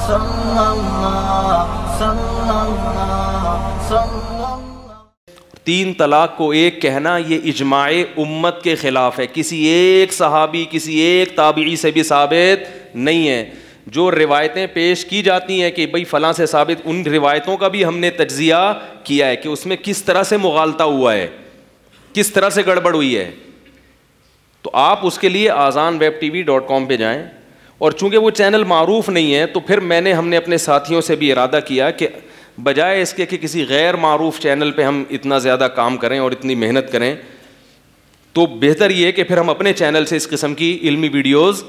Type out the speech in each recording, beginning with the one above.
صلی اللہ صلی اللہ صلی اللہ۔ تین طلاق کو ایک کہنا یہ اجماع امت کے خلاف ہے، کسی ایک صحابی کسی ایک تابعی سے بھی ثابت نہیں ہے۔ جو روایتیں پیش کی جاتی ہیں کہ بھئی فلاں سے ثابت، ان روایتوں کا بھی ہم نے تجزیہ کیا ہے کہ اس میں کس طرح سے مغالطہ ہوا ہے، کس طرح سے گڑبڑ ہوئی ہے۔ تو آپ اس کے لیے azanwebtv.com پہ جائیں، اور چونکہ وہ چینل معروف نہیں ہے تو پھر ہم نے اپنے ساتھیوں سے بھی ارادہ کیا کہ بجائے اس کے کہ کسی غیر معروف چینل پہ ہم اتنا زیادہ کام کریں اور اتنی محنت کریں، تو بہتر یہ ہے کہ پھر ہم اپنے چینل سے اس قسم کی علمی ویڈیوز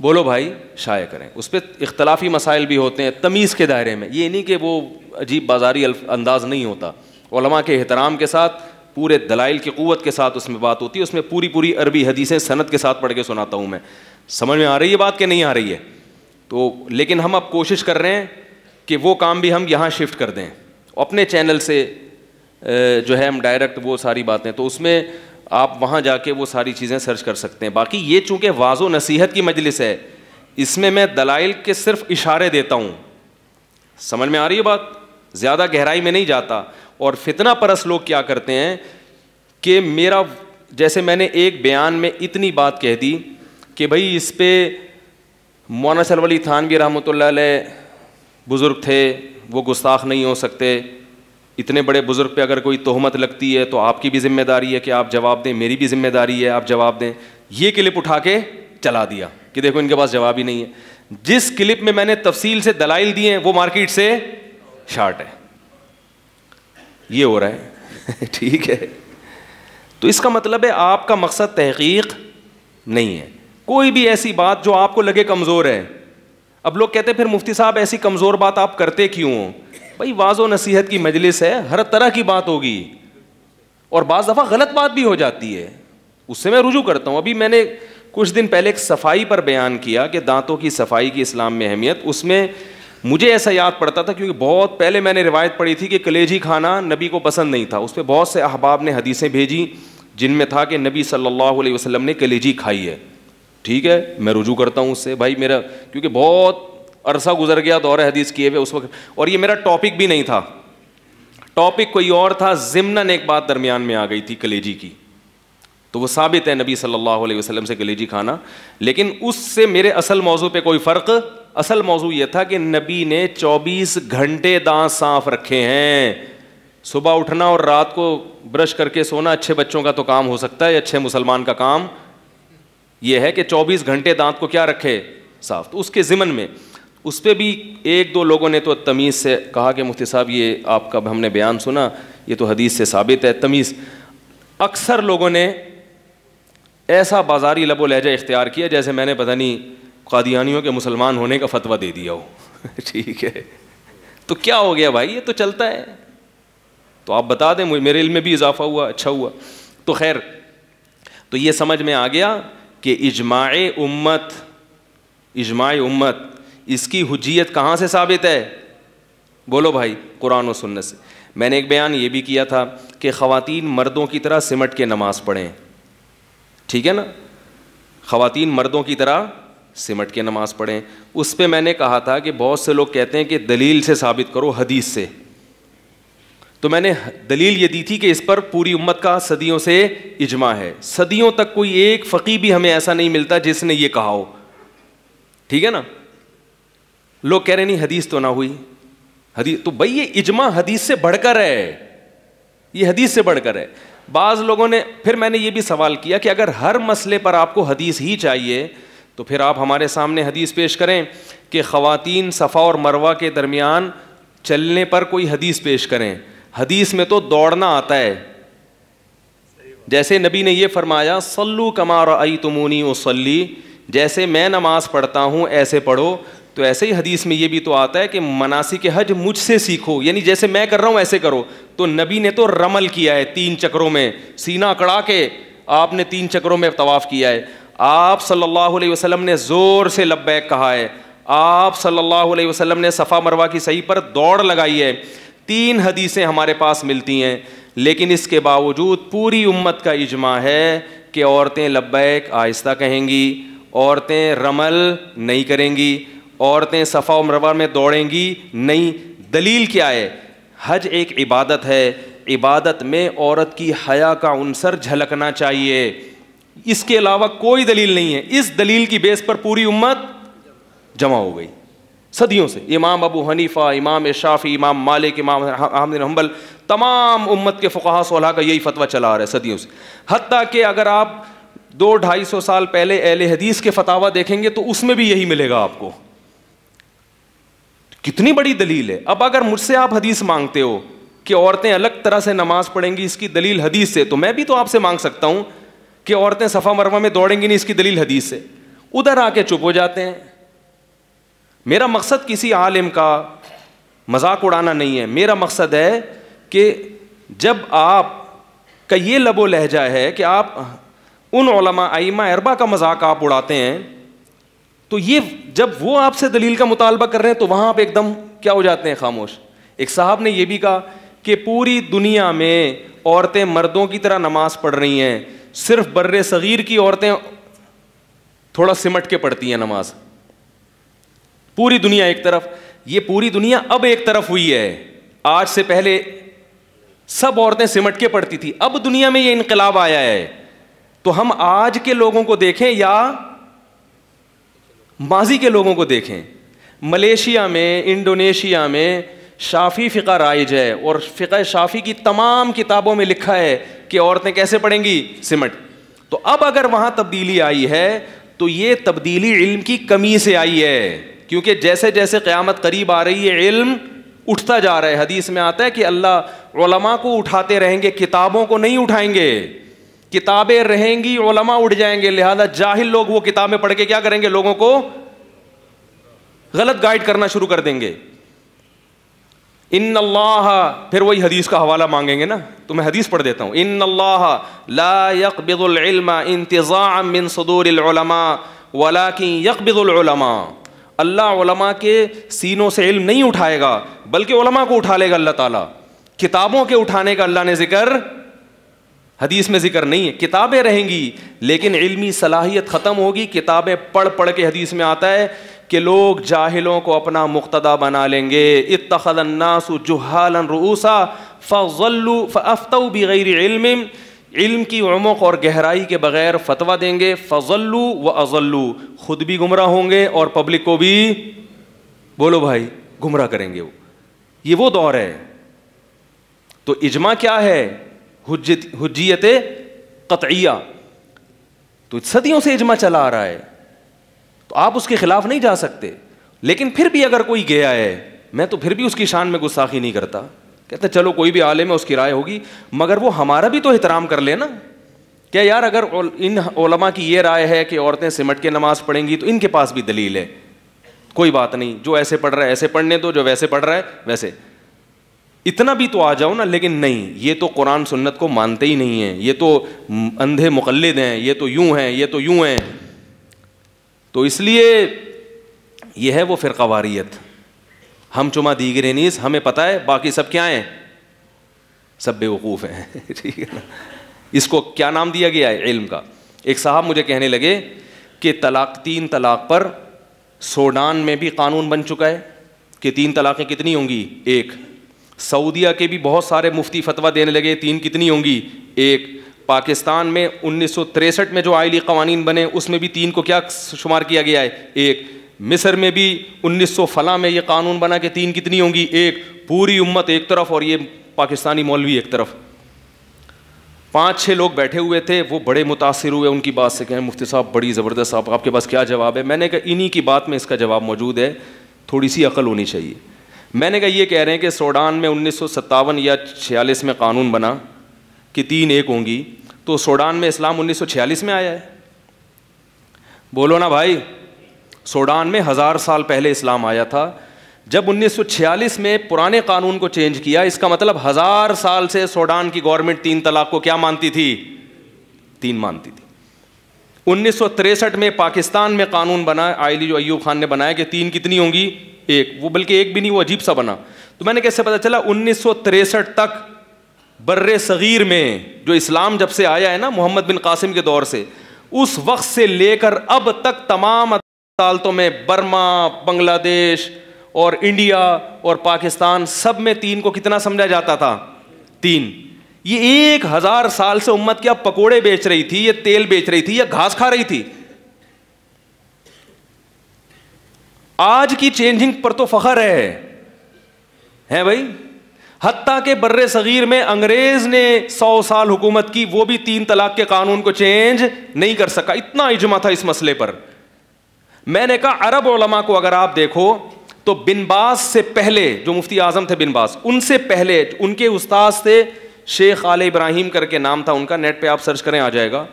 بولو بھائی شائع کریں۔ اس پہ اختلافی مسائل بھی ہوتے ہیں تمیز کے دائرے میں، یہ نہیں کہ وہ عجیب بازاری انداز نہیں ہوتا، علماء کے احترام کے ساتھ پورے دلائل کی قوت کے ساتھ اس میں بات ہوتی ہے، اس میں پوری عربی حدیثیں سند کے ساتھ پڑھ کے سناتا ہوں میں۔ سمجھ میں آ رہی ہے بات کہ نہیں آ رہی ہے؟ تو لیکن ہم اب کوشش کر رہے ہیں کہ وہ کام بھی ہم یہاں شفٹ کر دیں، اپنے چینل سے جو ہے ہم ڈائریکٹ وہ ساری باتیں، تو اس میں آپ وہاں جا کے وہ ساری چیزیں سرچ کر سکتے ہیں۔ باقی یہ چونکہ واعظ و نصیحت کی مجلس ہے، اس میں دلائل کے صرف اشارے دیتا ہوں، سمجھ میں آ رہی ہے بات؟ زیادہ گہرائی میں نہیں جاتا۔ اور فتنہ پرست لوگ کیا کرتے ہیں کہ میرا جیسے میں نے ایک بیان میں اتنی بات کہہ دی کہ بھائی اس پہ مولانا سرور علی تھانوی رحمۃ اللہ علیہ بزرگ تھے، وہ گستاخ نہیں ہو سکتے، اتنے بڑے بزرگ پہ اگر کوئی تہمت لگتی ہے تو آپ کی بھی ذمہ داری ہے کہ آپ جواب دیں، میری بھی ذمہ داری ہے آپ جواب دیں۔ یہ کلپ اٹھا کے چلا دیا کہ دیکھو ان کے پاس جواب ہی نہیں ہے۔ جس کلپ میں نے تفصیل سے دلائل دیے ہیں وہ مارکیٹ سے شارٹ ہے، یہ ہو رہا ہے ٹھیک ہے۔ تو اس کا مطلب ہے آپ کا مقصد تحقیق نہیں ہے، کوئی بھی ایسی بات جو آپ کو لگے کمزور ہے۔ اب لوگ کہتے ہیں پھر مفتی صاحب ایسی کمزور بات آپ کرتے کیوں ہو؟ بھائی واعظ و نصیحت کی مجلس ہے، ہر طرح کی بات ہوگی اور بعض دفعہ غلط بات بھی ہو جاتی ہے، اس سے میں رجوع کرتا ہوں۔ ابھی میں نے کچھ دن پہلے ایک صفائی پر بیان کیا کہ دانتوں کی صفائی کی اسلام میں اہمیت، اس میں مجھے ایسا یاد پڑتا تھا کیونکہ بہت پہلے میں نے روایت پڑھی تھی کہ کلیجی کھانا نبی کو پسند نہیں تھا، اس پہ بہت سے احباب نے حدیثیں بھیجی جن میں تھا کہ نبی صلی اللہ علیہ وسلم نے کلیجی کھائی ہے۔ ٹھیک ہے، میں رجوع کرتا ہوں اس سے، بھائی میرا کیونکہ بہت عرصہ گزر گیا دور حدیث کیے ہوئے اس وقت، اور یہ میرا ٹاپک بھی نہیں تھا، ٹاپک کوئی اور تھا، ضمناً ایک بات درمیان میں آ گئی تھی کلیجی کی، تو وہ ثابت ہے نبی صلی اللہ علیہ وسلم سے کلیجی کھانا، لیکن اس سے میرے اصل موضوع پہ کوئی فرق، اصل موضوع یہ تھا کہ نبی نے 24 گھنٹے دانت صاف رکھے ہیں۔ صبح اٹھنا اور رات کو برش کر کے سونا اچھے بچوں کا تو کام ہو سکتا ہے، اچھے مسلمان کا کام یہ ہے کہ 24 گھنٹے دانت کو کیا رکھے صاف۔ تو اس کے ضمن میں اس پہ بھی ایک دو لوگوں نے تو تمیز سے کہا کہ مفتی صاحب یہ آپ کا ہم نے بیان سنا، یہ تو حدیث سے ثابت ہے، تمیز۔ اکثر لوگوں نے ایسا بازاری لب و لہجہ اختیار کیا جیسے میں نے پتہ نہیں قادیانیوں کے مسلمان ہونے کا فتویٰ دے دیا ہو ٹھیک ہے، تو کیا ہو گیا بھائی، یہ تو چلتا ہے، تو آپ بتا دیں، میرے علم میں بھی اضافہ ہوا، اچھا ہوا۔ تو خیر، تو یہ سمجھ میں آ گیا کہ اجماع امت اس کی حجیت کہاں سے ثابت ہے؟ بولو بھائی، قرآن و سنت سے۔ میں نے ایک بیان یہ بھی کیا تھا کہ خواتین مردوں کی طرح سمٹ کے نماز پڑھیں، ٹھیک ہے نا، خواتین مردوں کی طرح سمٹ کے نماز پڑھیں۔ اس پہ میں نے کہا تھا کہ بہت سے لوگ کہتے ہیں کہ دلیل سے ثابت کرو، حدیث سے، تو میں نے دلیل یہ دی تھی کہ اس پر پوری امت کا صدیوں سے اجماع ہے، صدیوں تک کوئی ایک فقیہ بھی ہمیں ایسا نہیں ملتا جس نے یہ کہا ہو، ٹھیک ہے نا۔ لوگ کہہ رہے نہیں حدیث تو نہ ہوئی، حدیث تو بھائی یہ اجماع حدیث سے بڑھ کر ہے، یہ حدیث سے بڑھ کر ہے۔ بعض لوگوں نے پھر میں نے یہ بھی سوال کیا کہ اگر ہر مسئلے پر آپ کو حدیث ہی چاہیے تو پھر آپ ہمارے سامنے حدیث پیش کریں کہ خواتین صفا اور مروہ کے درمیان چلنے پر کوئی حدیث پیش کریں۔ حدیث میں تو دوڑنا آتا ہے، جیسے نبی نے یہ فرمایا صلو کما رأیتمونی اصلی، جیسے میں نماز پڑھتا ہوں ایسے پڑھو، تو ایسے ہی حدیث میں یہ بھی تو آتا ہے کہ مناسک حج مجھ سے سیکھو، یعنی جیسے میں کر رہا ہوں ایسے کرو۔ تو نبی نے تو رمل کیا ہے 3 چکروں میں، سینہ اکڑا کے آپ نے 3 چکروں میں طواف کیا ہے۔ آپ صلی اللہ علیہ وسلم نے زور سے لبیک کہا ہے، آپ صلی اللہ علیہ وسلم نے صفا مروہ کی صحیح پر دوڑ لگائی ہے۔ 3 حدیثیں ہمارے پاس ملتی ہیں، لیکن اس کے باوجود پوری امت کا اجماع ہے کہ عورتیں لبیک آہستہ کہیں گی، عورتیں رمل نہیں کریں گی، عورتیں صفا و مروہ میں دوڑیں گی نہیں. دلیل کیا ہے؟ حج ایک عبادت ہے, عبادت میں عورت کی حیا کا عنصر جھلکنا چاہیے, اس کے علاوہ کوئی دلیل نہیں ہے. اس دلیل کی بیس پر پوری امت جمع ہو گئی صدیوں سے. امام ابو حنیفہ, امام شافعی, امام مالک, امام احمد بن حنبل, تمام امت کے فقہا صلحاء کا یہی فتویٰ چلا آ رہا ہے صدیوں سے. حتیٰ کہ اگر آپ 200-250 سال پہلے اہل حدیث کے فتاویٰ دیکھیں گے تو اس میں بھی یہی ملے گا آپ کو. کتنی بڑی دلیل ہے. اب اگر مجھ سے آپ حدیث مانگتے ہو کہ عورتیں الگ طرح سے نماز پڑھیں گی, اس کی دلیل حدیث سے, تو میں بھی تو آپ سے مانگ سکتا ہوں کہ عورتیں صفا مروہ میں دوڑیں گی نہیں, اس کی دلیل حدیث سے. ادھر آ کے چپ ہو جاتے ہیں. میرا مقصد کسی عالم کا مذاق اڑانا نہیں ہے, میرا مقصد ہے کہ جب آپ کا یہ لب و لہجہ ہے کہ آپ ان علماء ائمہ اربعہ کا مذاق آپ اڑاتے ہیں, تو یہ جب وہ آپ سے دلیل کا مطالبہ کر رہے ہیں تو وہاں آپ ایک دم کیا ہو جاتے ہیں, خاموش. ایک صاحب نے یہ بھی کہا کہ پوری دنیا میں عورتیں مردوں کی طرح نماز پڑھ رہی ہیں, صرف بر صغیر کی عورتیں تھوڑا سمٹ کے پڑھتی ہیں نماز. پوری دنیا ایک طرف, یہ پوری دنیا اب ایک طرف ہوئی ہے. آج سے پہلے سب عورتیں سمٹ کے پڑھتی تھی, اب دنیا میں یہ انقلاب آیا ہے. تو ہم آج کے لوگوں کو دیکھیں یا ماضی کے لوگوں کو دیکھیں. ملیشیا میں, انڈونیشیا میں شافی فقہ رائج ہے, اور فقہ شافی کی تمام کتابوں میں لکھا ہے کہ عورتیں کیسے پڑھیں گی, سمٹ. تو اب اگر وہاں تبدیلی آئی ہے تو یہ تبدیلی علم کی کمی سے آئی ہے, کیونکہ جیسے جیسے قیامت قریب آ رہی ہے علم اٹھتا جا رہا ہے. حدیث میں آتا ہے کہ اللہ علماء کو اٹھاتے رہیں گے, کتابوں کو نہیں اٹھائیں گے. کتابیں رہیں گی, علماء اٹھ جائیں گے. لہذا جاہل لوگ وہ کتابیں پڑھ کے کیا کریں گے, لوگوں کو غلط گائیڈ کرنا شروع کر دیں گے. ان اللہ, پھر وہی حدیث کا حوالہ مانگیں گے نا, تو میں حدیث پڑھ دیتا ہوں. ان اللہ لا يقبض العلم انتزاعا من صدور العلماء ولكن يقبض العلماء. اللہ علماء کے سینوں سے علم نہیں اٹھائے گا, بلکہ علماء کو اٹھا لے گا اللہ تعالیٰ. کتابوں کے اٹھانے کا اللہ نے ذکر حدیث میں ذکر نہیں ہے. کتابیں رہیں گی لیکن علمی صلاحیت ختم ہوگی. کتابیں پڑھ پڑھ کے حدیث میں آتا ہے کہ لوگ جاہلوں کو اپنا مقتدا بنا لیں گے. اتخذ الناس جہالا رؤوسا فضلوا فافتوا بغیر علم. علم کی عمق اور گہرائی کے بغیر فتویٰ دیں گے. فضلوا واضلوا, خود بھی گمراہ ہوں گے اور پبلک کو بھی, بولو بھائی, گمراہ کریں گے. یہ وہ دور ہے. تو اجماع کیا ہے, حجیت قطعیہ. تو صدیوں سے اجماع چلا آ رہا ہے, تو آپ اس کے خلاف نہیں جا سکتے. لیکن پھر بھی اگر کوئی گیا ہے, میں تو پھر بھی اس کی شان میں گستاخی نہیں کرتا. کہتے چلو کوئی بھی عالم ہے, اس کی رائے ہوگی, مگر وہ ہمارا بھی تو احترام کر لے نا. کیا یار, اگر ان علماء کی یہ رائے ہے کہ عورتیں سمٹ کے نماز پڑھیں گی تو ان کے پاس بھی دلیل ہے. کوئی بات نہیں, جو ایسے پڑھ رہا ہے ایسے پڑھنے دو, جو ویسے پڑھ رہا ہے ویسے. اتنا بھی تو آ جاؤ نا. لیکن نہیں, یہ تو قرآن سنت کو مانتے ہی نہیں ہیں, یہ تو اندھے مقلد ہیں, یہ تو یوں ہیں, یہ تو یوں ہیں. تو اس لیے یہ ہے وہ فرقہ واریت. ہم چما دیگر نیز, ہمیں پتہ ہے باقی سب کیا ہیں, سب بے وقوف ہیں. ٹھیک ہے نا. اس کو کیا نام دیا گیا ہے, علم کا. ایک صاحب مجھے کہنے لگے کہ طلاق, 3 طلاق پر سوڈان میں بھی قانون بن چکا ہے کہ 3 طلاقیں کتنی ہوں گی, 1. سعودیہ کے بھی بہت سارے مفتی فتویٰ دینے لگے 3 کتنی ہوں گی, 1. پاکستان میں 1963 میں جو آئلی قوانین بنے اس میں بھی 3 کو کیا شمار کیا گیا ہے, 1. مصر میں بھی 1900 فلاں میں یہ قانون بنا کہ 3 کتنی ہوں گی, 1. پوری امت ایک طرف اور یہ پاکستانی مولوی ایک طرف. 5-6 لوگ بیٹھے ہوئے تھے, وہ بڑے متاثر ہوئے ان کی بات سے, کہیں مفتی صاحب بڑی زبردست, آپ کے پاس کیا جواب ہے. میں نے کہا انہی کی بات میں اس کا جواب موجود ہے, تھوڑی سی عقل ہونی چاہیے. میں نے کہا یہ کہہ رہے ہیں کہ سوڈان میں 1957 یا 46 میں قانون بنا کہ 3 ایک ہوں گی, تو سوڈان میں اسلام 1946 میں آیا ہے. بولو نا بھائی, سوڈان میں 1000 سال پہلے اسلام آیا تھا. جب 1946 میں پرانے قانون کو چینج کیا, اس کا مطلب 1000 سال سے سوڈان کی گورنمنٹ 3 طلاق کو کیا مانتی تھی, 3 مانتی تھی. 1963 میں پاکستان میں قانون بنا, آئلی جو ایوب خان نے بنایا کہ 3 کتنی ہوں گی, 1. وہ بلکہ 1 بھی نہیں, وہ عجیب سا بنا. تو میں نے کیسے پتا چلا, 1963 تک بر صغیر میں جو اسلام جب سے آیا ہے نا محمد بن قاسم کے دور سے, اس وقت سے لے کر اب تک تمام عدالتوں میں برما، بنگلہ دیش اور انڈیا اور پاکستان سب میں 3 کو کتنا سمجھا جاتا تھا؟ 3. یہ 1000 سال سے امت کیا پکوڑے بیچ رہی تھی، یہ تیل بیچ رہی تھی، یا گھاس کھا رہی تھی؟ آج کی چینجنگ پر تو فخر ہے بھائی. حتیٰ کہ بر صغیر میں انگریز نے 100 سال حکومت کی، وہ بھی 3 طلاق کے قانون کو چینج نہیں کر سکا. اتنا اجماع تھا اس مسئلے پر. میں نے کہا عرب علماء کو اگر آپ دیکھو تو بن باز سے پہلے، جو مفتی اعظم تھے بن باز، ان سے پہلے ان کے استاذ تھے شیخ آل ابراہیم کر کے نام تھا ان کا، نیٹ پہ آپ سرچ کریں آ جائے گا.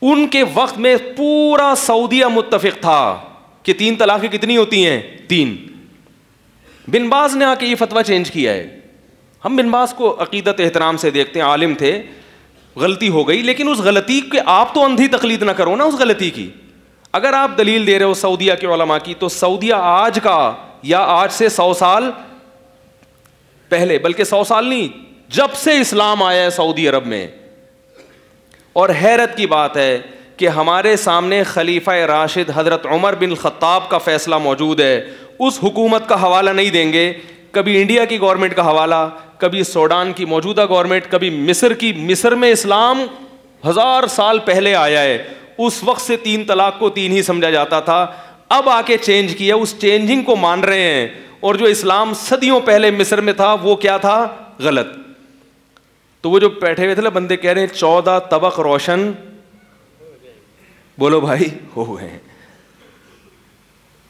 ان کے وقت میں پورا سعودیہ متفق تھا کہ 3 طلاقیں کتنی ہوتی ہیں؟ 3. بن باز نے آ کے یہ فتویٰ چینج کیا ہے. ہم بن باز کو عقیدت احترام سے دیکھتے ہیں، عالم تھے، غلطی ہو گئی، لیکن اس غلطی کے آپ تو اندھی تقلید نہ کرو نا اس غلطی کی. اگر آپ دلیل دے رہے ہو سعودیہ کے علماء کی، تو سعودیہ آج کا یا آج سے 100 سال پہلے، بلکہ 100 سال نہیں، جب سے اسلام آیا ہے سعودی عرب میں. اور حیرت کی بات ہے کہ ہمارے سامنے خلیفہ راشد حضرت عمر بن الخطاب کا فیصلہ موجود ہے. اس حکومت کا حوالہ نہیں دیں گے، کبھی انڈیا کی گورنمنٹ کا حوالہ، کبھی سوڈان کی موجودہ گورنمنٹ، کبھی مصر کی. مصر میں اسلام 1000 سال پہلے آیا ہے، اس وقت سے 3 طلاق کو 3 ہی سمجھا جاتا تھا. اب آ کے چینج کیا، اس چینجنگ کو مان رہے ہیں. اور جو اسلام صدیوں پہلے مصر میں تھا وہ کیا تھا؟ غلط. تو وہ جو بیٹھے ہوئے تھے نا بندے کہہ رہے ہیں 14 طبق روشن، بولو بھائی، ہو گئے.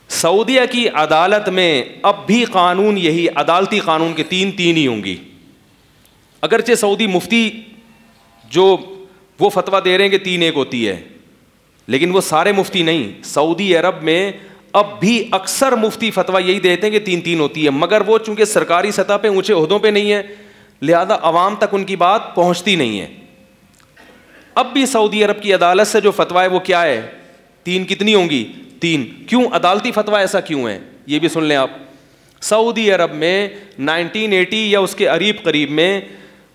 سعودیہ کی عدالت میں اب بھی قانون یہی، عدالتی قانون کے 3 ہی ہوں گی. اگرچہ سعودی مفتی جو وہ فتویٰ دے رہے ہیں کہ 3 ایک ہوتی ہے، لیکن وہ سارے مفتی نہیں. سعودی عرب میں اب بھی اکثر مفتی فتویٰ یہی دیتے ہیں کہ 3 ہوتی ہے، مگر وہ چونکہ سرکاری سطح پہ اونچے عہدوں پہ نہیں ہے، لہذا عوام تک ان کی بات پہنچتی نہیں ہے. اب بھی سعودی عرب کی عدالت سے جو فتویٰ ہے وہ کیا ہے؟ 3 کتنی ہوں گی؟ 3. کیوں عدالتی فتویٰ ایسا کیوں ہے؟ یہ بھی سن لیں آپ. سعودی عرب میں 1980 یا اس کے قریب میں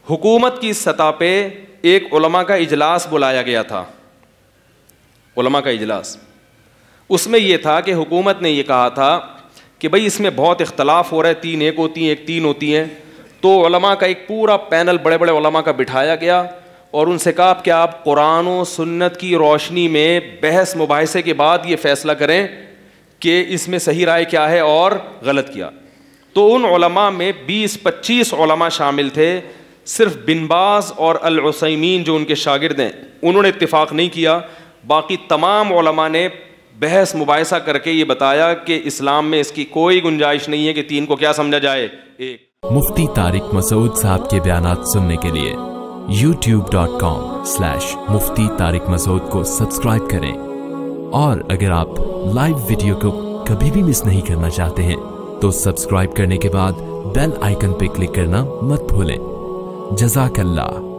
حکومت کی سطح پہ ایک علماء کا اجلاس بلایا گیا تھا. علماء کا اجلاس. اس میں یہ تھا کہ حکومت نے یہ کہا تھا کہ بھئی اس میں بہت اختلاف ہو رہا ہے، 3 ایک ہوتی ہیں، ایک 3 ہوتی ہیں. تو علماء کا ایک پورا پینل بڑے بڑے علماء کا بٹھایا گیا اور ان سے کہا کہ آپ قرآن و سنت کی روشنی میں بحث مباحثے کے بعد یہ فیصلہ کریں کہ اس میں صحیح رائے کیا ہے اور غلط کیا. تو ان علماء میں 20-25 علماء شامل تھے. صرف بن باز اور العثیمین جو ان کے شاگرد ہیں انہوں نے اتفاق نہیں کیا. باقی تمام علماء نے بحث مباحثہ کر کے یہ بتایا کہ اسلام میں اس کی کوئی گنجائش نہیں ہے کہ 3 کو کیا سمجھا جائے؟ 1. مفتی طارق مسعود صاحب کے بیانات سننے کے لیے youtube.com/مفتی طارق مسعود کو سبسکرائب کریں. اور اگر آپ لائیو ویڈیو کو کبھی بھی مس نہیں کرنا چاہتے ہیں تو سبسکرائب کرنے کے بعد بیل آئیکن پہ کلک کرنا مت بھولیں. جزاک اللہ.